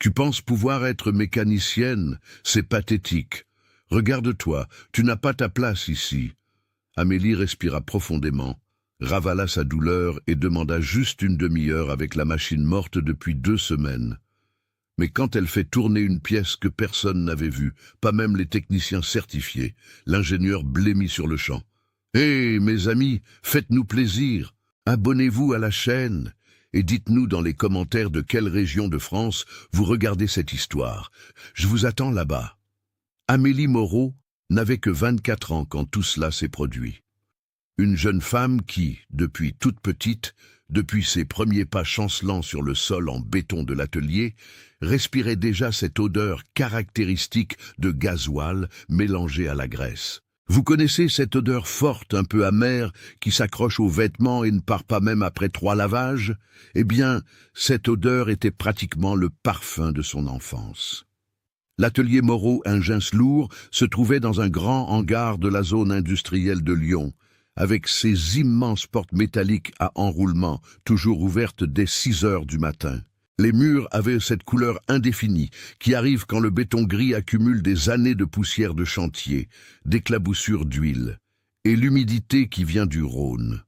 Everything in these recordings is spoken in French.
Tu penses pouvoir être mécanicienne? C'est pathétique. Regarde-toi, tu n'as pas ta place ici. Amélie respira profondément, ravala sa douleur et demanda juste une demi-heure avec la machine morte depuis 2 semaines. Mais quand elle fait tourner une pièce que personne n'avait vue, pas même les techniciens certifiés, l'ingénieur blêmit sur le champ. « Hé, mes amis, faites-nous plaisir, abonnez-vous à la chaîne et dites-nous dans les commentaires de quelle région de France vous regardez cette histoire. Je vous attends là-bas. » Amélie Moreau n'avait que 24 ans quand tout cela s'est produit. Une jeune femme qui, depuis toute petite, depuis ses premiers pas chancelants sur le sol en béton de l'atelier, respirait déjà cette odeur caractéristique de gasoil mélangée à la graisse. Vous connaissez cette odeur forte, un peu amère, qui s'accroche aux vêtements et ne part pas même après 3 lavages? Eh bien, cette odeur était pratiquement le parfum de son enfance. L'atelier Moreau Engins Lourds se trouvait dans un grand hangar de la zone industrielle de Lyon, avec ses immenses portes métalliques à enroulement, toujours ouvertes dès 6 heures du matin. Les murs avaient cette couleur indéfinie qui arrive quand le béton gris accumule des années de poussière de chantier, d'éclaboussures d'huile, et l'humidité qui vient du Rhône.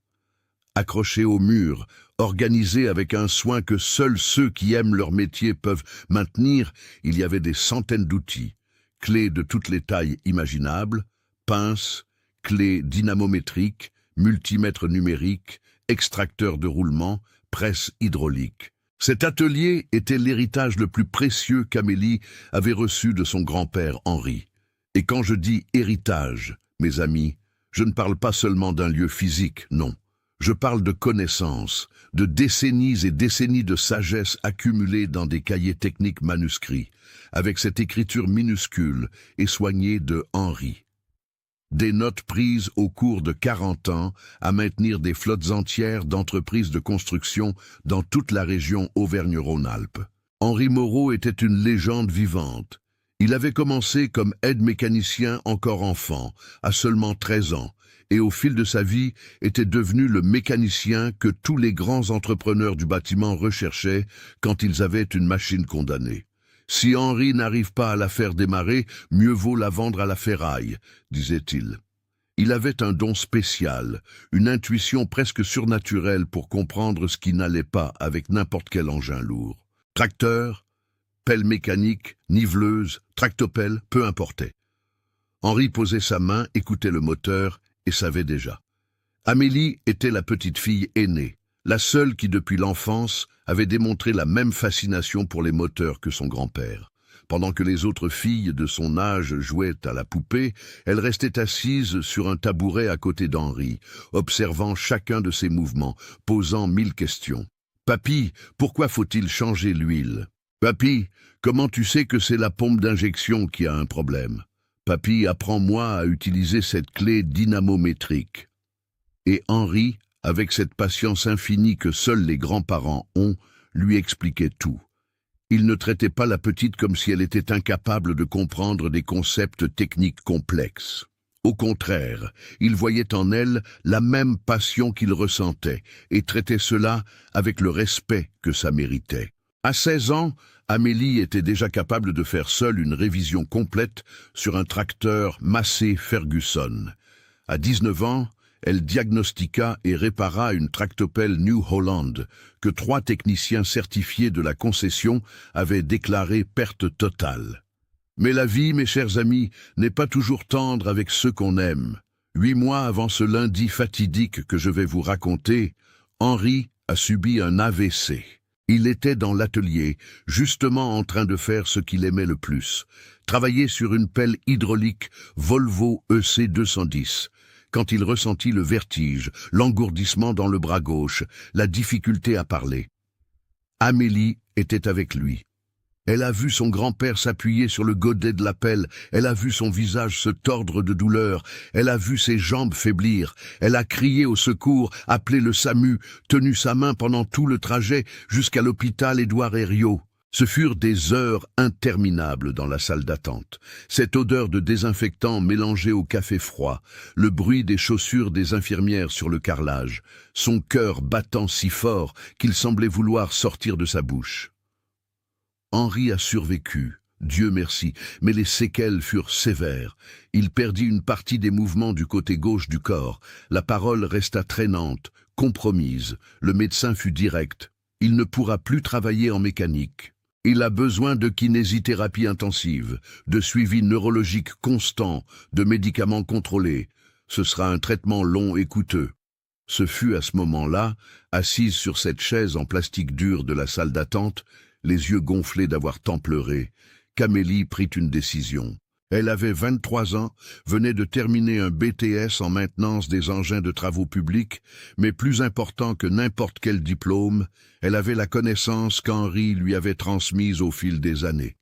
Accrochés au mur, organisés avec un soin que seuls ceux qui aiment leur métier peuvent maintenir, il y avait des centaines d'outils, clés de toutes les tailles imaginables, pinces, clés dynamométriques, multimètres numériques, extracteurs de roulement, presses hydrauliques. Cet atelier était l'héritage le plus précieux qu'Amélie avait reçu de son grand-père Henri. Et quand je dis héritage, mes amis, je ne parle pas seulement d'un lieu physique, non. Je parle de connaissances, de décennies et décennies de sagesse accumulées dans des cahiers techniques manuscrits, avec cette écriture minuscule et soignée de Henri. Des notes prises au cours de 40 ans à maintenir des flottes entières d'entreprises de construction dans toute la région Auvergne-Rhône-Alpes. Henri Moreau était une légende vivante. Il avait commencé comme aide-mécanicien encore enfant, à seulement 13 ans, et au fil de sa vie était devenu le mécanicien que tous les grands entrepreneurs du bâtiment recherchaient quand ils avaient une machine condamnée. Si Henri n'arrive pas à la faire démarrer, mieux vaut la vendre à la ferraille, disait-il. Il avait un don spécial, une intuition presque surnaturelle pour comprendre ce qui n'allait pas avec n'importe quel engin lourd. Tracteur, pelle mécanique, niveleuse, tractopelle, peu importait. Henri posait sa main, écoutait le moteur et savait déjà. Amélie était la petite fille aînée, la seule qui depuis l'enfance avait démontré la même fascination pour les moteurs que son grand-père. Pendant que les autres filles de son âge jouaient à la poupée, elle restait assise sur un tabouret à côté d'Henri, observant chacun de ses mouvements, posant 1000 questions. « Papy, pourquoi faut-il changer l'huile? Papy, comment tu sais que c'est la pompe d'injection qui a un problème? Papy, apprends-moi à utiliser cette clé dynamométrique. » Et Henri, avec cette patience infinie que seuls les grands-parents ont, lui expliquait tout. Il ne traitait pas la petite comme si elle était incapable de comprendre des concepts techniques complexes. Au contraire, il voyait en elle la même passion qu'il ressentait et traitait cela avec le respect que ça méritait. À 16 ans, Amélie était déjà capable de faire seule une révision complète sur un tracteur Massey Ferguson. À 19 ans, elle diagnostiqua et répara une tractopelle New Holland que 3 techniciens certifiés de la concession avaient déclaré perte totale. Mais la vie, mes chers amis, n'est pas toujours tendre avec ceux qu'on aime. 8 mois avant ce lundi fatidique que je vais vous raconter, Henri a subi un AVC. Il était dans l'atelier, justement en train de faire ce qu'il aimait le plus, travailler sur une pelle hydraulique Volvo EC210, quand il ressentit le vertige, l'engourdissement dans le bras gauche, la difficulté à parler. Amélie était avec lui. Elle a vu son grand-père s'appuyer sur le godet de la pelle, elle a vu son visage se tordre de douleur, elle a vu ses jambes faiblir, elle a crié au secours, appelé le SAMU, tenu sa main pendant tout le trajet jusqu'à l'hôpital Édouard Herriot. Ce furent des heures interminables dans la salle d'attente. Cette odeur de désinfectant mélangée au café froid, le bruit des chaussures des infirmières sur le carrelage, son cœur battant si fort qu'il semblait vouloir sortir de sa bouche. Henri a survécu, Dieu merci, mais les séquelles furent sévères. Il perdit une partie des mouvements du côté gauche du corps. La parole resta traînante, compromise. Le médecin fut direct. Il ne pourra plus travailler en mécanique. Il a besoin de kinésithérapie intensive, de suivi neurologique constant, de médicaments contrôlés. Ce sera un traitement long et coûteux. Ce fut à ce moment-là, assise sur cette chaise en plastique dur de la salle d'attente, les yeux gonflés d'avoir tant pleuré, qu'Amélie prit une décision. Elle avait 23 ans, venait de terminer un BTS en maintenance des engins de travaux publics, mais plus important que n'importe quel diplôme, elle avait la connaissance qu'Henri lui avait transmise au fil des années.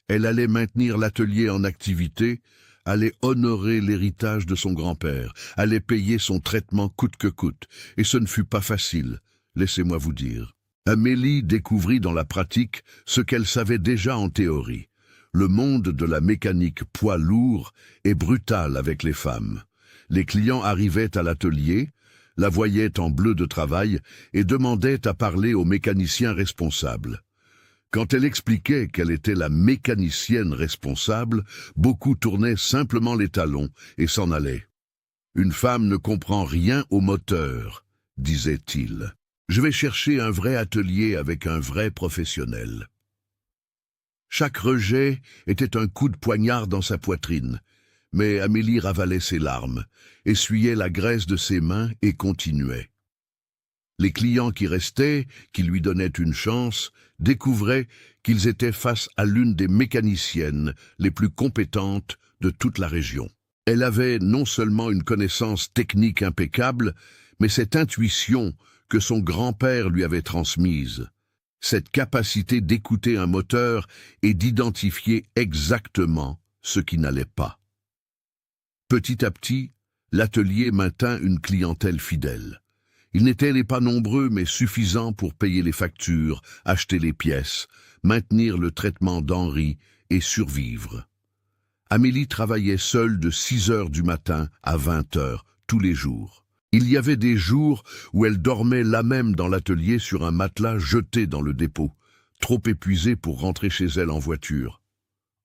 Elle allait maintenir l'atelier en activité, allait honorer l'héritage de son grand-père, allait payer son traitement coûte que coûte, et ce ne fut pas facile, laissez-moi vous dire. Amélie découvrit dans la pratique ce qu'elle savait déjà en théorie. Le monde de la mécanique poids lourd est brutal avec les femmes. Les clients arrivaient à l'atelier, la voyaient en bleu de travail et demandaient à parler au mécanicien responsable. Quand elle expliquait qu'elle était la mécanicienne responsable, beaucoup tournaient simplement les talons et s'en allaient. « Une femme ne comprend rien au moteur », disait-il. « Je vais chercher un vrai atelier avec un vrai professionnel. » Chaque rejet était un coup de poignard dans sa poitrine, mais Amélie ravalait ses larmes, essuyait la graisse de ses mains et continuait. Les clients qui restaient, qui lui donnaient une chance, découvraient qu'ils étaient face à l'une des mécaniciennes les plus compétentes de toute la région. Elle avait non seulement une connaissance technique impeccable, mais cette intuition que son grand-père lui avait transmise, cette capacité d'écouter un moteur et d'identifier exactement ce qui n'allait pas. Petit à petit, l'atelier maintint une clientèle fidèle. Ils n'étaient pas nombreux, mais suffisants pour payer les factures, acheter les pièces, maintenir le traitement d'Henri et survivre. Amélie travaillait seule de 6 heures du matin à 20 heures, tous les jours. Il y avait des jours où elle dormait là même dans l'atelier sur un matelas jeté dans le dépôt, trop épuisée pour rentrer chez elle en voiture.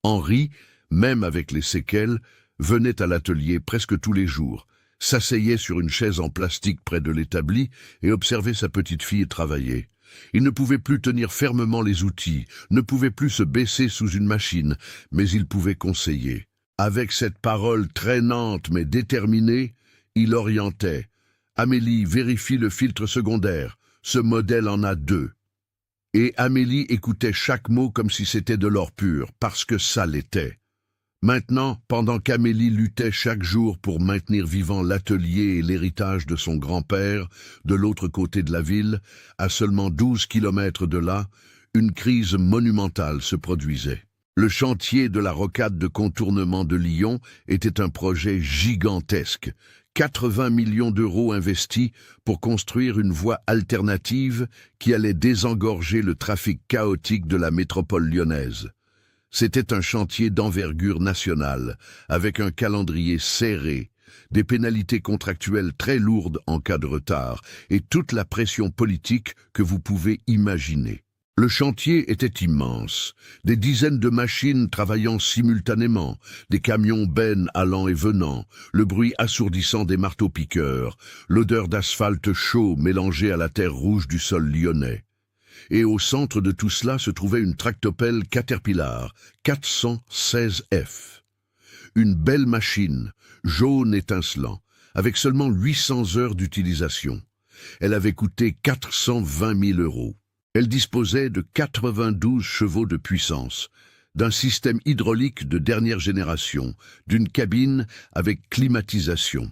Henri, même avec les séquelles, venait à l'atelier presque tous les jours, s'asseyait sur une chaise en plastique près de l'établi et observait sa petite fille travailler. Il ne pouvait plus tenir fermement les outils, ne pouvait plus se baisser sous une machine, mais il pouvait conseiller. Avec cette parole traînante mais déterminée, il orientait. « Amélie, vérifie le filtre secondaire. Ce modèle en a 2. » Et Amélie écoutait chaque mot comme si c'était de l'or pur, parce que ça l'était. Maintenant, pendant qu'Amélie luttait chaque jour pour maintenir vivant l'atelier et l'héritage de son grand-père, de l'autre côté de la ville, à seulement 12 kilomètres de là, une crise monumentale se produisait. Le chantier de la rocade de contournement de Lyon était un projet gigantesque. 80 millions d'euros investis pour construire une voie alternative qui allait désengorger le trafic chaotique de la métropole lyonnaise. C'était un chantier d'envergure nationale, avec un calendrier serré, des pénalités contractuelles très lourdes en cas de retard et toute la pression politique que vous pouvez imaginer. Le chantier était immense, des dizaines de machines travaillant simultanément, des camions bennes allant et venant, le bruit assourdissant des marteaux-piqueurs, l'odeur d'asphalte chaud mélangée à la terre rouge du sol lyonnais. Et au centre de tout cela se trouvait une tractopelle Caterpillar 416F. Une belle machine, jaune étincelant, avec seulement 800 heures d'utilisation. Elle avait coûté 420 000 euros. Elle disposait de 92 chevaux de puissance, d'un système hydraulique de dernière génération, d'une cabine avec climatisation.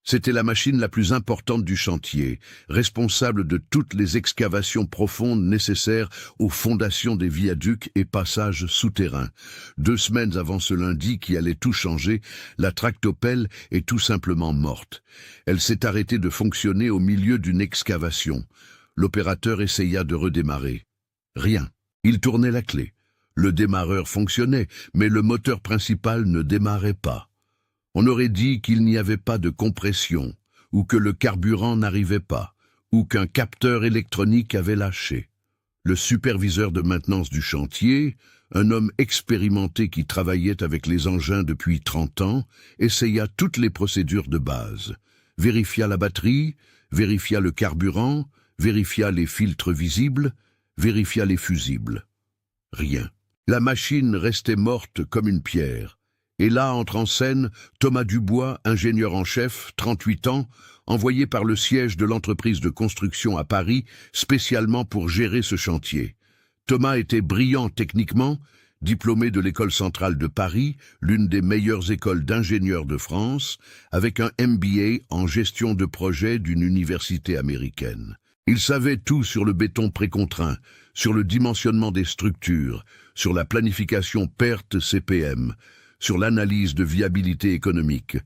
C'était la machine la plus importante du chantier, responsable de toutes les excavations profondes nécessaires aux fondations des viaducs et passages souterrains. 2 semaines avant ce lundi qui allait tout changer, la tractopelle est tout simplement morte. Elle s'est arrêtée de fonctionner au milieu d'une excavation. L'opérateur essaya de redémarrer. Rien. Il tournait la clé. Le démarreur fonctionnait, mais le moteur principal ne démarrait pas. On aurait dit qu'il n'y avait pas de compression, ou que le carburant n'arrivait pas, ou qu'un capteur électronique avait lâché. Le superviseur de maintenance du chantier, un homme expérimenté qui travaillait avec les engins depuis 30 ans, essaya toutes les procédures de base. Vérifia la batterie, vérifia le carburant, vérifia les filtres visibles, vérifia les fusibles. Rien. La machine restait morte comme une pierre. Et là entre en scène Thomas Dubois, ingénieur en chef, 38 ans, envoyé par le siège de l'entreprise de construction à Paris, spécialement pour gérer ce chantier. Thomas était brillant techniquement, diplômé de l'École centrale de Paris, l'une des meilleures écoles d'ingénieurs de France, avec un MBA en gestion de projet d'une université américaine. Il savait tout sur le béton précontraint, sur le dimensionnement des structures, sur la planification perte CPM, sur l'analyse de viabilité économique.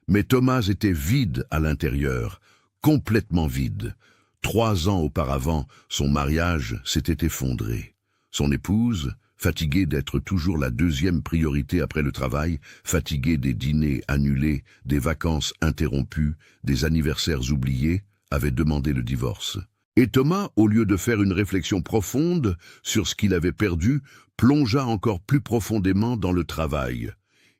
Mais Thomas était vide à l'intérieur, complètement vide. 3 ans auparavant, son mariage s'était effondré. Son épouse, fatiguée d'être toujours la deuxième priorité après le travail, fatiguée des dîners annulés, des vacances interrompues, des anniversaires oubliés, avait demandé le divorce. Et Thomas, au lieu de faire une réflexion profonde sur ce qu'il avait perdu, plongea encore plus profondément dans le travail.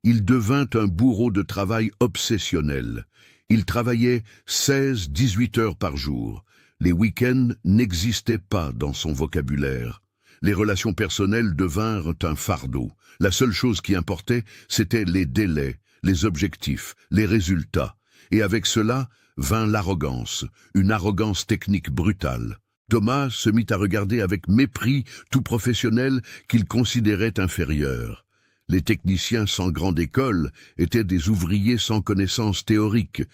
Il devint un bourreau de travail obsessionnel. Il travaillait 16-18 heures par jour. Les week-ends n'existaient pas dans son vocabulaire. Les relations personnelles devinrent un fardeau. La seule chose qui importait, c'était les délais, les objectifs, les résultats. Et avec cela vint l'arrogance, une arrogance technique brutale. Thomas se mit à regarder avec mépris tout professionnel qu'il considérait inférieur. Les techniciens sans grande école étaient des ouvriers sans connaissances théoriques.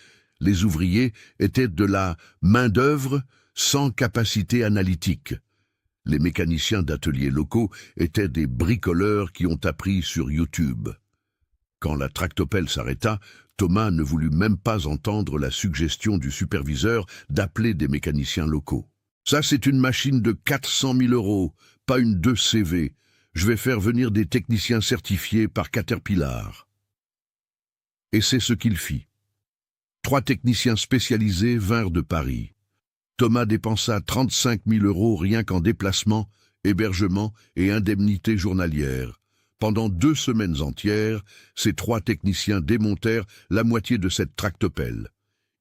Les ouvriers étaient de la main-d'œuvre sans capacité analytique. Les mécaniciens d'ateliers locaux étaient des bricoleurs qui ont appris sur YouTube. Quand la tractopelle s'arrêta, Thomas ne voulut même pas entendre la suggestion du superviseur d'appeler des mécaniciens locaux. « Ça, c'est une machine de 400 000 €, pas une 2 CV. Je vais faire venir des techniciens certifiés par Caterpillar. » Et c'est ce qu'il fit. 3 techniciens spécialisés vinrent de Paris. Thomas dépensa 35 000 € rien qu'en déplacement, hébergement et indemnités journalières. Pendant 2 semaines entières, ces 3 techniciens démontèrent la moitié de cette tractopelle.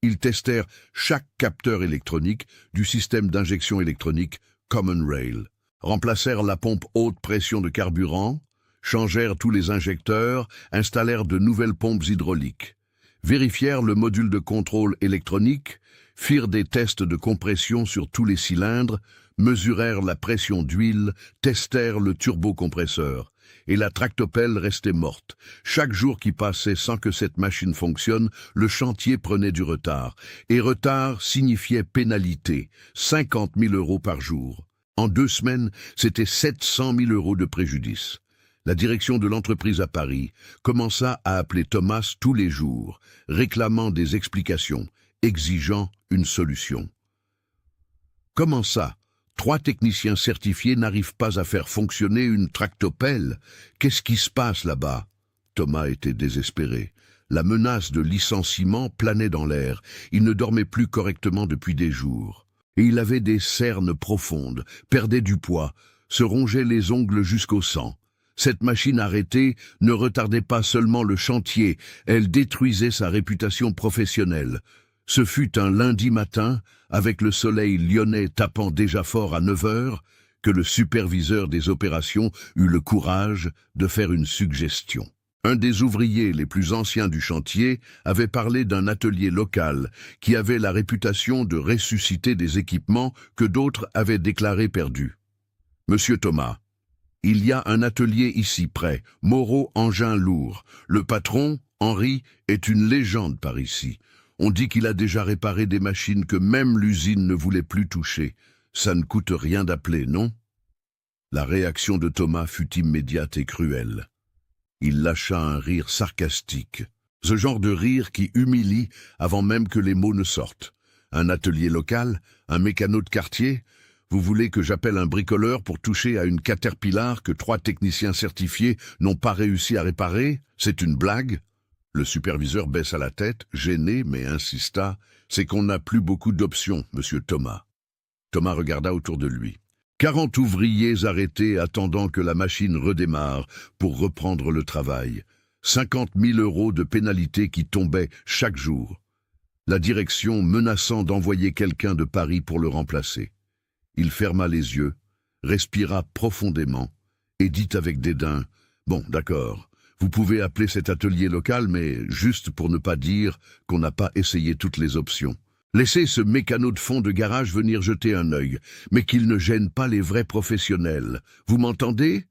Ils testèrent chaque capteur électronique du système d'injection électronique Common Rail, remplacèrent la pompe haute pression de carburant, changèrent tous les injecteurs, installèrent de nouvelles pompes hydrauliques, vérifièrent le module de contrôle électronique, firent des tests de compression sur tous les cylindres, mesurèrent la pression d'huile, testèrent le turbocompresseur. Et la tractopelle restait morte. Chaque jour qui passait sans que cette machine fonctionne, le chantier prenait du retard. Et retard signifiait pénalité, 50 000 € par jour. En 2 semaines, c'était 700 000 € de préjudice. La direction de l'entreprise à Paris commença à appeler Thomas tous les jours, réclamant des explications, exigeant une solution. Comment ça ? 3 techniciens certifiés n'arrivent pas à faire fonctionner une tractopelle. Qu'est-ce qui se passe là-bas? Thomas était désespéré. La menace de licenciement planait dans l'air. Il ne dormait plus correctement depuis des jours. Et il avait des cernes profondes, perdait du poids, se rongeait les ongles jusqu'au sang. Cette machine arrêtée ne retardait pas seulement le chantier, elle détruisait sa réputation professionnelle. Ce fut un lundi matin, avec le soleil lyonnais tapant déjà fort à 9 heures, que le superviseur des opérations eut le courage de faire une suggestion. Un des ouvriers les plus anciens du chantier avait parlé d'un atelier local qui avait la réputation de ressusciter des équipements que d'autres avaient déclarés perdus. « Monsieur Thomas, il y a un atelier ici près, Moreau Engins Lourds. Le patron, Henri, est une légende par ici. On dit qu'il a déjà réparé des machines que même l'usine ne voulait plus toucher. Ça ne coûte rien d'appeler, non ?» La réaction de Thomas fut immédiate et cruelle. Il lâcha un rire sarcastique. Ce genre de rire qui humilie avant même que les mots ne sortent. Un atelier local, un mécano de quartier. Vous voulez que j'appelle un bricoleur pour toucher à une Caterpillar que 3 techniciens certifiés n'ont pas réussi à réparer? C'est une blague? Le superviseur baissa la tête, gêné, mais insista. « C'est qu'on n'a plus beaucoup d'options, monsieur Thomas. » Thomas regarda autour de lui. 40 ouvriers arrêtés attendant que la machine redémarre pour reprendre le travail. 50 000 € de pénalités qui tombaient chaque jour. La direction menaçant d'envoyer quelqu'un de Paris pour le remplacer. Il ferma les yeux, respira profondément et dit avec dédain « Bon, d'accord, vous pouvez appeler cet atelier local, mais juste pour ne pas dire qu'on n'a pas essayé toutes les options. Laissez ce mécano de fond de garage venir jeter un œil, mais qu'il ne gêne pas les vrais professionnels. Vous m'entendez ?»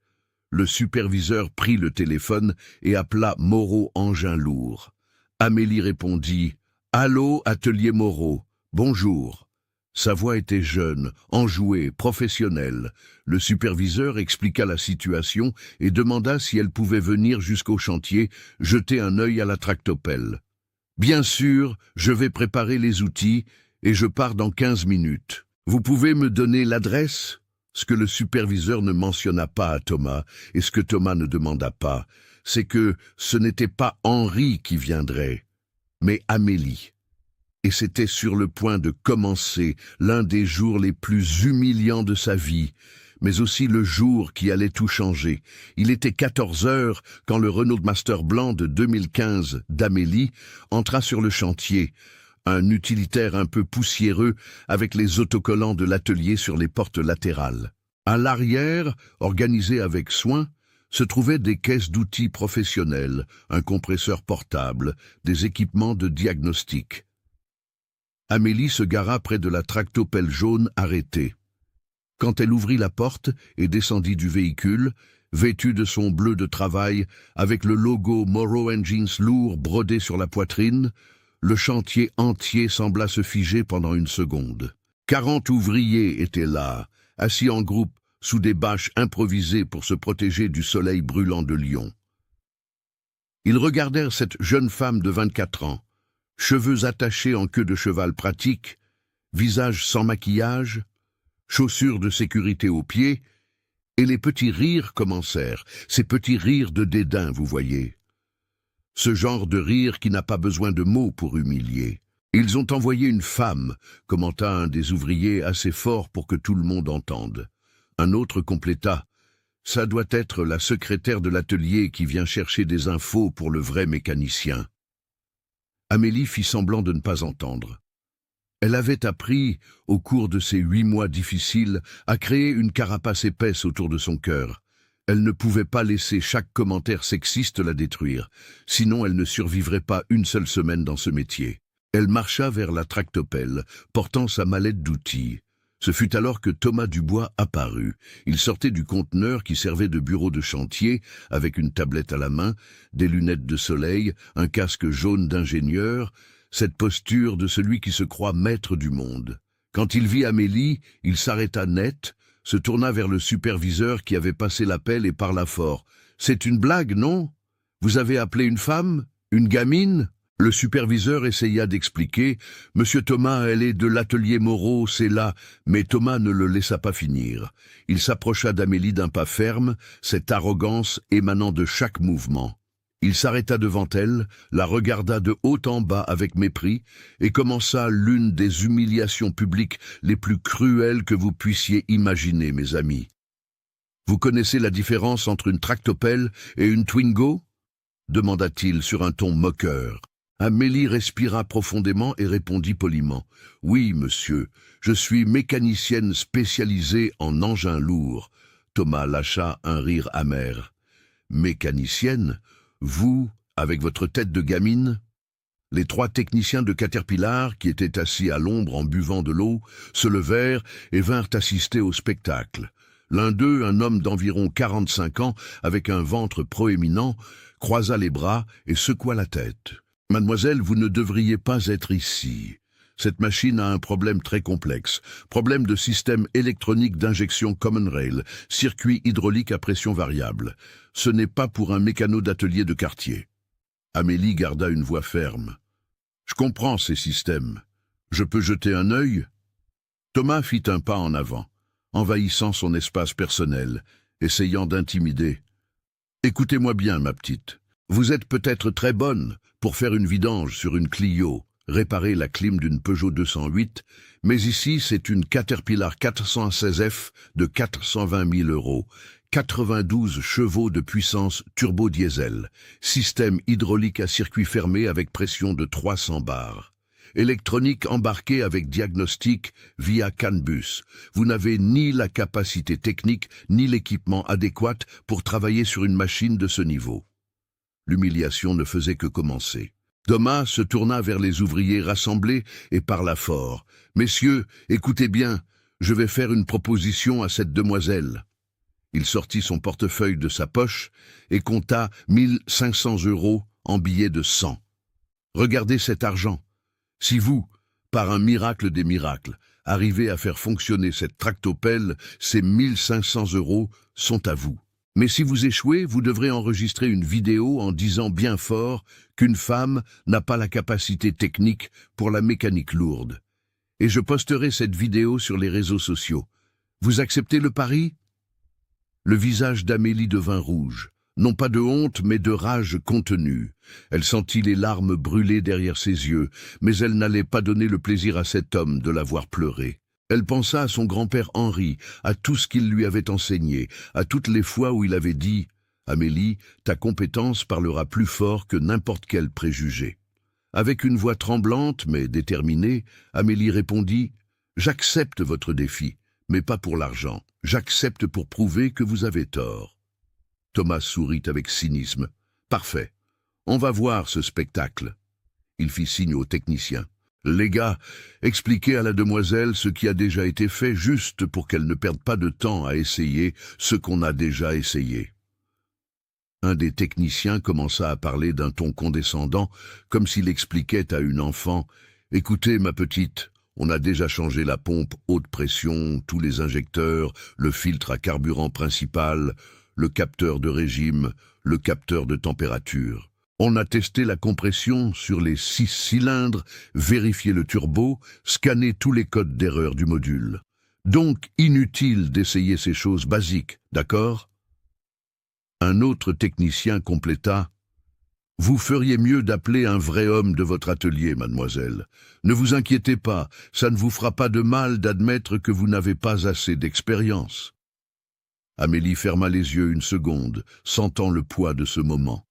Le superviseur prit le téléphone et appela Moreau Engin Lourd. Amélie répondit « Allô, atelier Moreau, bonjour ». Sa voix était jeune, enjouée, professionnelle. Le superviseur expliqua la situation et demanda si elle pouvait venir jusqu'au chantier jeter un œil à la tractopelle. « Bien sûr, je vais préparer les outils et je pars dans 15 minutes. Vous pouvez me donner l'adresse ?» Ce que le superviseur ne mentionna pas à Thomas, et ce que Thomas ne demanda pas, c'est que ce n'était pas Henri qui viendrait, mais Amélie. Et c'était sur le point de commencer l'un des jours les plus humiliants de sa vie, mais aussi le jour qui allait tout changer. Il était 14 heures quand le Renault Master blanc de 2015 d'Amélie entra sur le chantier, un utilitaire un peu poussiéreux avec les autocollants de l'atelier sur les portes latérales. À l'arrière, organisé avec soin, se trouvaient des caisses d'outils professionnels, un compresseur portable, des équipements de diagnostic. Amélie se gara près de la tractopelle jaune arrêtée. Quand elle ouvrit la porte et descendit du véhicule, vêtue de son bleu de travail, avec le logo Moreau Engines Lourd brodé sur la poitrine, le chantier entier sembla se figer pendant une seconde. 40 ouvriers étaient là, assis en groupe, sous des bâches improvisées pour se protéger du soleil brûlant de Lyon. Ils regardèrent cette jeune femme de 24 ans, cheveux attachés en queue de cheval pratique, visage sans maquillage, chaussures de sécurité aux pieds, et les petits rires commencèrent, ces petits rires de dédain, vous voyez. Ce genre de rire qui n'a pas besoin de mots pour humilier. Ils ont envoyé une femme, commenta un des ouvriers assez fort pour que tout le monde entende. Un autre compléta. Ça doit être la secrétaire de l'atelier qui vient chercher des infos pour le vrai mécanicien. Amélie fit semblant de ne pas entendre. Elle avait appris, au cours de ces 8 mois difficiles, à créer une carapace épaisse autour de son cœur. Elle ne pouvait pas laisser chaque commentaire sexiste la détruire, sinon elle ne survivrait pas une seule semaine dans ce métier. Elle marcha vers la tractopelle, portant sa mallette d'outils. Ce fut alors que Thomas Dubois apparut. Il sortait du conteneur qui servait de bureau de chantier, avec une tablette à la main, des lunettes de soleil, un casque jaune d'ingénieur, cette posture de celui qui se croit maître du monde. Quand il vit Amélie, il s'arrêta net, se tourna vers le superviseur qui avait passé l'appel et parla fort. « C'est une blague, non? Vous avez appelé une femme? Une gamine ?» Le superviseur essaya d'expliquer. « Monsieur Thomas, elle est de l'atelier Moreau, c'est là. » Mais Thomas ne le laissa pas finir. Il s'approcha d'Amélie d'un pas ferme, cette arrogance émanant de chaque mouvement. Il s'arrêta devant elle, la regarda de haut en bas avec mépris et commença l'une des humiliations publiques les plus cruelles que vous puissiez imaginer, mes amis. « Vous connaissez la différence entre une tractopelle et une Twingo ?» demanda-t-il sur un ton moqueur. Amélie respira profondément et répondit poliment. « Oui, monsieur, je suis mécanicienne spécialisée en engins lourds. » Thomas lâcha un rire amer. « Mécanicienne ? Vous, avec votre tête de gamine ?» Les 3 techniciens de Caterpillar, qui étaient assis à l'ombre en buvant de l'eau, se levèrent et vinrent assister au spectacle. L'un d'eux, un homme d'environ 45 ans, avec un ventre proéminent, croisa les bras et secoua la tête. « Mademoiselle, vous ne devriez pas être ici. Cette machine a un problème très complexe. Problème de système électronique d'injection Common Rail, circuit hydraulique à pression variable. Ce n'est pas pour un mécano d'atelier de quartier. » Amélie garda une voix ferme. « Je comprends ces systèmes. Je peux jeter un œil ?» Thomas fit un pas en avant, envahissant son espace personnel, essayant d'intimider. « Écoutez-moi bien, ma petite. Vous êtes peut-être très bonne pour faire une vidange sur une Clio, réparer la clim d'une Peugeot 208, mais ici c'est une Caterpillar 416F de 420 000 €, 92 chevaux de puissance turbo-diesel, système hydraulique à circuit fermé avec pression de 300 bars. Électronique embarquée avec diagnostic via CAN bus. Vous n'avez ni la capacité technique ni l'équipement adéquat pour travailler sur une machine de ce niveau. L'humiliation ne faisait que commencer. Thomas se tourna vers les ouvriers rassemblés et parla fort. « Messieurs, écoutez bien, je vais faire une proposition à cette demoiselle. » Il sortit son portefeuille de sa poche et compta 1 500 € en billets de 100. « Regardez cet argent. Si vous, par un miracle des miracles, arrivez à faire fonctionner cette tractopelle, ces 1 500 € sont à vous. Mais si vous échouez, vous devrez enregistrer une vidéo en disant bien fort qu'une femme n'a pas la capacité technique pour la mécanique lourde. Et je posterai cette vidéo sur les réseaux sociaux. Vous acceptez le pari ?» Le visage d'Amélie devint rouge. Non pas de honte, mais de rage contenue. Elle sentit les larmes brûler derrière ses yeux, mais elle n'allait pas donner le plaisir à cet homme de la voir pleurer. Elle pensa à son grand-père Henri, à tout ce qu'il lui avait enseigné, à toutes les fois où il avait dit « Amélie, ta compétence parlera plus fort que n'importe quel préjugé. » Avec une voix tremblante mais déterminée, Amélie répondit « J'accepte votre défi, mais pas pour l'argent. J'accepte pour prouver que vous avez tort. » Thomas sourit avec cynisme. « Parfait. On va voir ce spectacle. » Il fit signe au technicien. « Les gars, expliquez à la demoiselle ce qui a déjà été fait juste pour qu'elle ne perde pas de temps à essayer ce qu'on a déjà essayé. » Un des techniciens commença à parler d'un ton condescendant, comme s'il expliquait à une enfant « Écoutez, ma petite, on a déjà changé la pompe haute pression, tous les injecteurs, le filtre à carburant principal, le capteur de régime, le capteur de température. On a testé la compression sur les 6 cylindres, vérifié le turbo, scanné tous les codes d'erreur du module. Donc inutile d'essayer ces choses basiques, d'accord ?» Un autre technicien compléta « Vous feriez mieux d'appeler un vrai homme de votre atelier, mademoiselle. Ne vous inquiétez pas, ça ne vous fera pas de mal d'admettre que vous n'avez pas assez d'expérience. » Amélie ferma les yeux une seconde, sentant le poids de ce moment.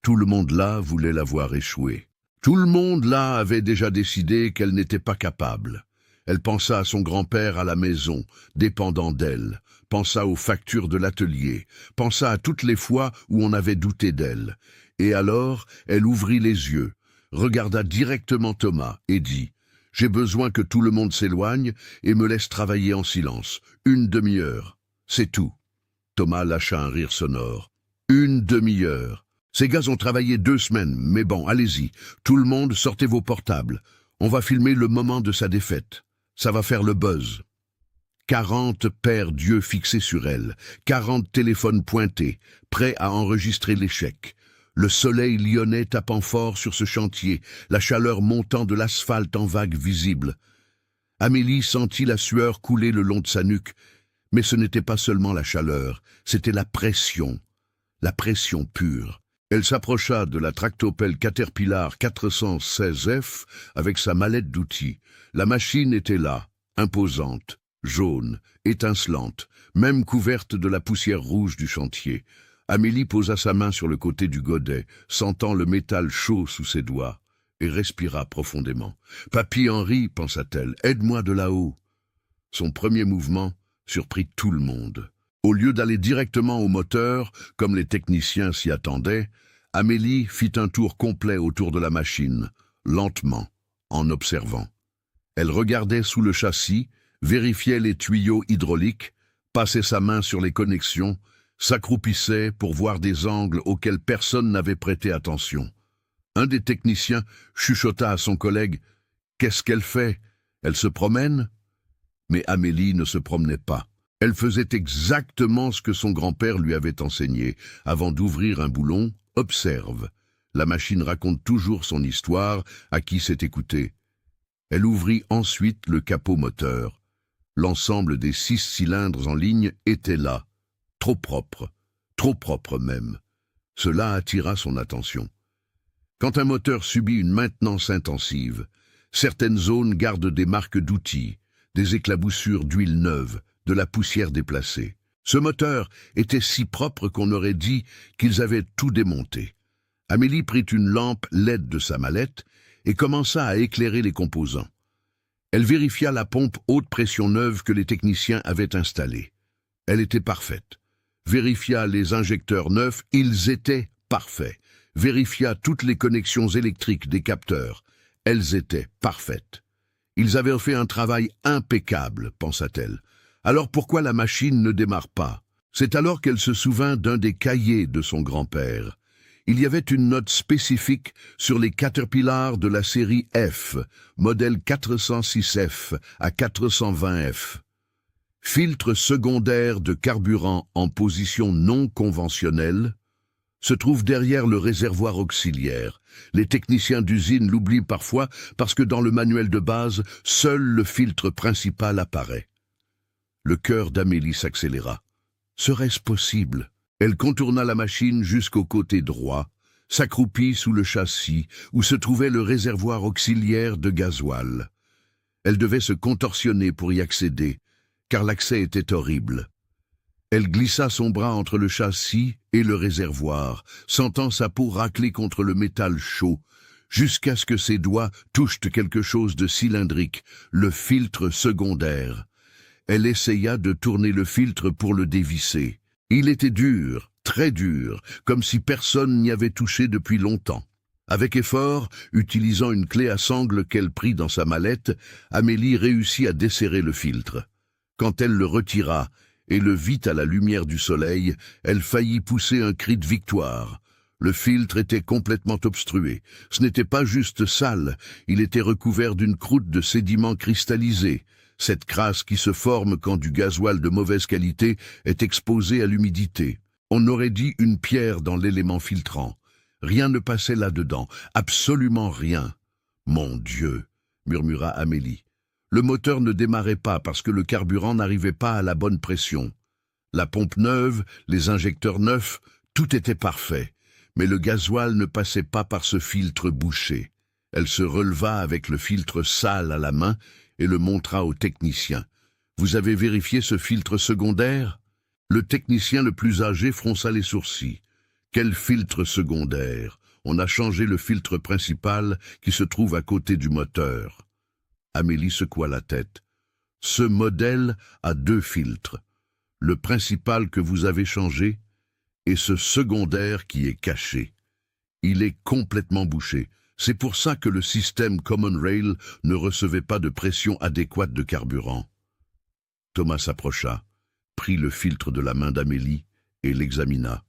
Tout le monde là voulait la voir échouer. Tout le monde là avait déjà décidé qu'elle n'était pas capable. Elle pensa à son grand-père à la maison, dépendant d'elle, pensa aux factures de l'atelier, pensa à toutes les fois où on avait douté d'elle. Et alors, elle ouvrit les yeux, regarda directement Thomas et dit « J'ai besoin que tout le monde s'éloigne et me laisse travailler en silence. 1 demi-heure. C'est tout. » Thomas lâcha un rire sonore. « 1 demi-heure. Ces gars ont travaillé 2 semaines, mais bon, allez-y. Tout le monde, sortez vos portables. On va filmer le moment de sa défaite. Ça va faire le buzz. » 40 pères d'yeux fixés sur elle, 40 téléphones pointés, prêts à enregistrer l'échec. Le soleil lyonnais tapant fort sur ce chantier, la chaleur montant de l'asphalte en vagues visibles. Amélie sentit la sueur couler le long de sa nuque, mais ce n'était pas seulement la chaleur, c'était la pression pure. Elle s'approcha de la tractopelle Caterpillar 416F avec sa mallette d'outils. La machine était là, imposante, jaune, étincelante, même couverte de la poussière rouge du chantier. Amélie posa sa main sur le côté du godet, sentant le métal chaud sous ses doigts, et respira profondément. « Papy Henri, pensa-t-elle, aide-moi de là-haut. » Son premier mouvement surprit tout le monde. Au lieu d'aller directement au moteur, comme les techniciens s'y attendaient, Amélie fit un tour complet autour de la machine, lentement, en observant. Elle regardait sous le châssis, vérifiait les tuyaux hydrauliques, passait sa main sur les connexions, s'accroupissait pour voir des angles auxquels personne n'avait prêté attention. Un des techniciens chuchota à son collègue « Qu'est-ce qu'elle fait? Elle se promène ?» Mais Amélie ne se promenait pas. Elle faisait exactement ce que son grand-père lui avait enseigné. Avant d'ouvrir un boulon, observe. La machine raconte toujours son histoire à qui s'est écouté. Elle ouvrit ensuite le capot moteur. L'ensemble des 6 cylindres en ligne était là. Trop propre même. Cela attira son attention. Quand un moteur subit une maintenance intensive, certaines zones gardent des marques d'outils, des éclaboussures d'huile neuve, de la poussière déplacée. Ce moteur était si propre qu'on aurait dit qu'ils avaient tout démonté. Amélie prit une lampe LED de sa mallette et commença à éclairer les composants. Elle vérifia la pompe haute pression neuve que les techniciens avaient installée. Elle était parfaite. Vérifia les injecteurs neufs, ils étaient parfaits. Vérifia toutes les connexions électriques des capteurs. Elles étaient parfaites. Ils avaient fait un travail impeccable, pensa-t-elle. Alors pourquoi la machine ne démarre pas? C'est alors qu'elle se souvint d'un des cahiers de son grand-père. Il y avait une note spécifique sur les Caterpillar de la série F, modèle 406F à 420F. Filtre secondaire de carburant en position non conventionnelle se trouve derrière le réservoir auxiliaire. Les techniciens d'usine l'oublient parfois parce que dans le manuel de base, seul le filtre principal apparaît. Le cœur d'Amélie s'accéléra. Serait-ce possible? Elle contourna la machine jusqu'au côté droit, s'accroupit sous le châssis où se trouvait le réservoir auxiliaire de gasoil. Elle devait se contorsionner pour y accéder, car l'accès était horrible. Elle glissa son bras entre le châssis et le réservoir, sentant sa peau racler contre le métal chaud, jusqu'à ce que ses doigts touchent quelque chose de cylindrique, le filtre secondaire. Elle essaya de tourner le filtre pour le dévisser. Il était dur, très dur, comme si personne n'y avait touché depuis longtemps. Avec effort, utilisant une clé à sangle qu'elle prit dans sa mallette, Amélie réussit à desserrer le filtre. Quand elle le retira et le vit à la lumière du soleil, elle faillit pousser un cri de victoire. Le filtre était complètement obstrué. Ce n'était pas juste sale, il était recouvert d'une croûte de sédiments cristallisés. Cette crasse qui se forme quand du gasoil de mauvaise qualité est exposé à l'humidité. On aurait dit une pierre dans l'élément filtrant. Rien ne passait là-dedans, absolument rien. « Mon Dieu !» murmura Amélie. Le moteur ne démarrait pas parce que le carburant n'arrivait pas à la bonne pression. La pompe neuve, les injecteurs neufs, tout était parfait. Mais le gasoil ne passait pas par ce filtre bouché. Elle se releva avec le filtre sale à la main et le montra au technicien. « Vous avez vérifié ce filtre secondaire ?» Le technicien le plus âgé fronça les sourcils. « Quel filtre secondaire? On a changé le filtre principal qui se trouve à côté du moteur. » Amélie secoua la tête. « Ce modèle a 2 filtres. Le principal que vous avez changé et ce secondaire qui est caché. Il est complètement bouché. C'est pour ça que le système Common Rail ne recevait pas de pression adéquate de carburant. » Thomas s'approcha, prit le filtre de la main d'Amélie et l'examina.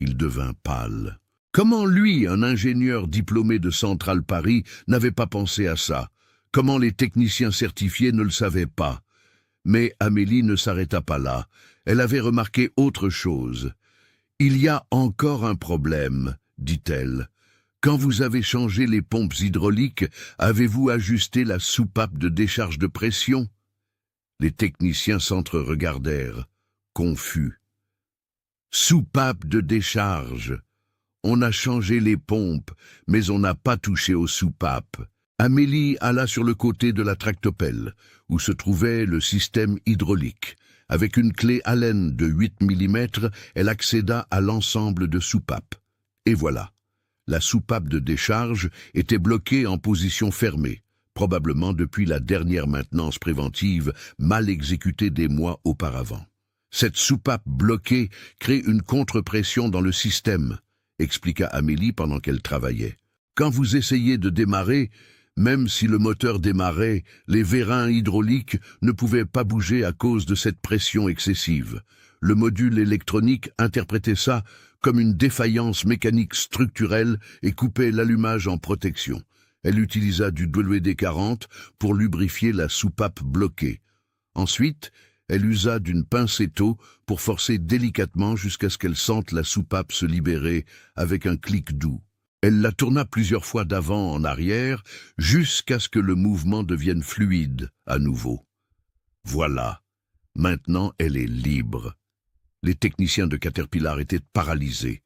Il devint pâle. Comment lui, un ingénieur diplômé de Central Paris, n'avait pas pensé à ça? Comment les techniciens certifiés ne le savaient pas? Mais Amélie ne s'arrêta pas là. Elle avait remarqué autre chose. « Il y a encore un problème, dit-elle. Quand vous avez changé les pompes hydrauliques, avez-vous ajusté la soupape de décharge de pression ?» Les techniciens s'entre-regardèrent, confus. « Soupape de décharge. On a changé les pompes, mais on n'a pas touché aux soupapes. » Amélie alla sur le côté de la tractopelle, où se trouvait le système hydraulique. Avec une clé Allen de 8 mm, elle accéda à l'ensemble de soupapes. Et voilà. La soupape de décharge était bloquée en position fermée, probablement depuis la dernière maintenance préventive mal exécutée des mois auparavant. Cette soupape bloquée crée une contre-pression dans le système, expliqua Amélie pendant qu'elle travaillait. Quand vous essayez de démarrer, même si le moteur démarrait, les vérins hydrauliques ne pouvaient pas bouger à cause de cette pression excessive. Le module électronique interprétait ça comme une défaillance mécanique structurelle et coupait l'allumage en protection. Elle utilisa du WD-40 pour lubrifier la soupape bloquée. Ensuite, elle usa d'une pincetto pour forcer délicatement jusqu'à ce qu'elle sente la soupape se libérer avec un clic doux. Elle la tourna plusieurs fois d'avant en arrière jusqu'à ce que le mouvement devienne fluide à nouveau. Voilà, maintenant elle est libre. Les techniciens de Caterpillar étaient paralysés.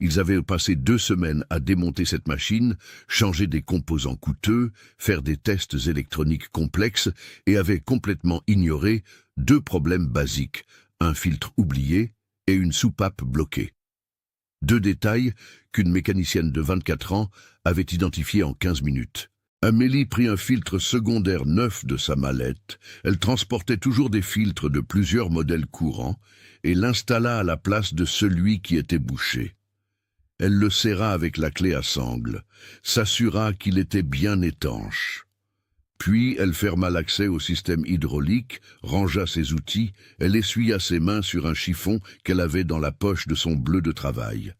Ils avaient passé 2 semaines à démonter cette machine, changer des composants coûteux, faire des tests électroniques complexes et avaient complètement ignoré 2 problèmes basiques, un filtre oublié et une soupape bloquée. 2 détails qu'une mécanicienne de 24 ans avait identifiés en 15 minutes. Amélie prit un filtre secondaire neuf de sa mallette. Elle transportait toujours des filtres de plusieurs modèles courants et l'installa à la place de celui qui était bouché. Elle le serra avec la clé à sangle, s'assura qu'il était bien étanche. Puis elle ferma l'accès au système hydraulique, rangea ses outils, elle essuya ses mains sur un chiffon qu'elle avait dans la poche de son bleu de travail.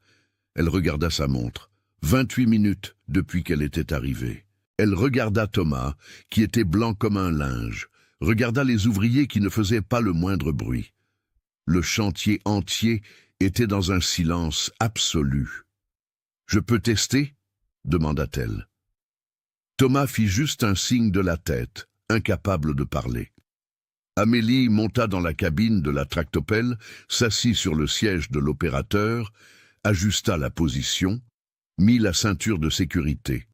Elle regarda sa montre. 28 minutes depuis qu'elle était arrivée. Elle regarda Thomas, qui était blanc comme un linge, regarda les ouvriers qui ne faisaient pas le moindre bruit. Le chantier entier était dans un silence absolu. « Je peux tester ?» demanda-t-elle. Thomas fit juste un signe de la tête, incapable de parler. Amélie monta dans la cabine de la tractopelle, s'assit sur le siège de l'opérateur, ajusta la position, mit la ceinture de sécurité.